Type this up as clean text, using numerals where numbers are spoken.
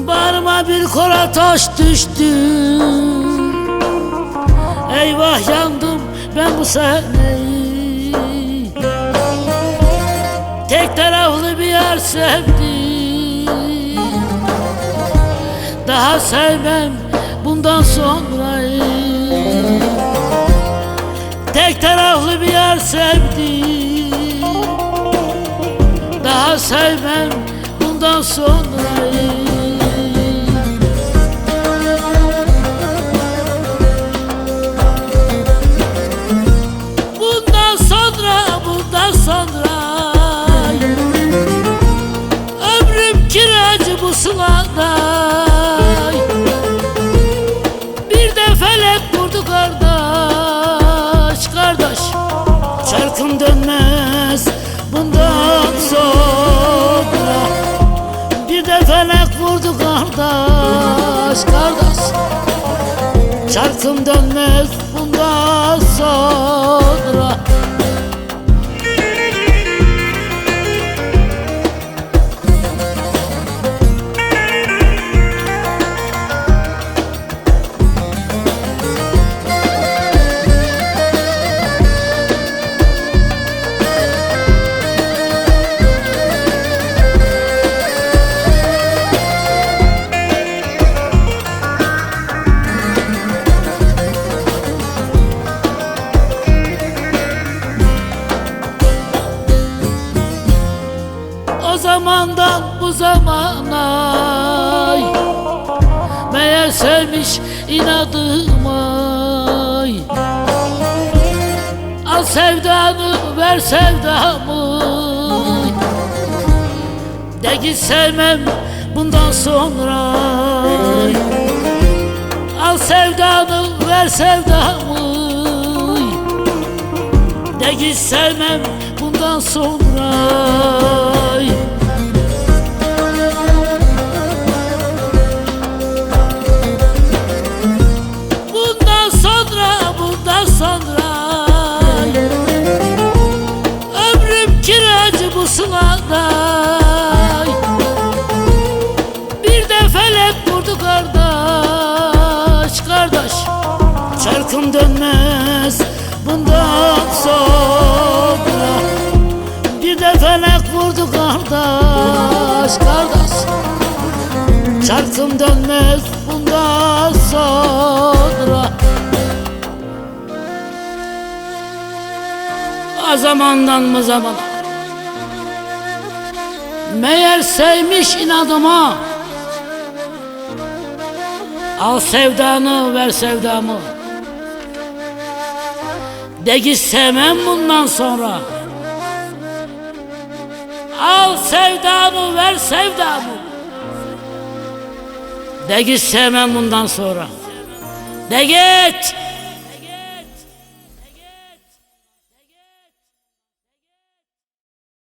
Bağrıma bir kora taş düştü. Eyvah yandım ben bu sene. Tek taraflı bir yer sevdim. Daha sevmem bundan sonra. Tek taraflı bir yer sevdim. Daha sevmem bundan sonra. Bundan sonra ömrüm kiracı bu sılada. Bir de felek vurdu kardeş, kardeş. Çarkım dönmez bundan sonra. Bir de felek vurdu kardeş, kardeş. Çarkım dönmez bundan sonra. O zamandan bu zamana meğer sevmiş inadıma. Al sevdanı ver sevdamı. De git sevmem bundan sonra. Al sevdanı ver sevdamı. De git sevmem bundan sonra. Bundan sonra ömrüm kiracı bu sılada. Bir de felek vurdu kardeş, kardeş. Çarkım dönmez bundan sonra. Bir de felek vurdu kardeş, kardeş. Çarkım dönmez bundan sonra. O zamandan mı zamana meğer sevmiş inadıma. Al sevdanı ver sevdamı. De git sevmem bundan sonra. Al sevdanı ver sevdamı. De git sevmem bundan sonra. De git.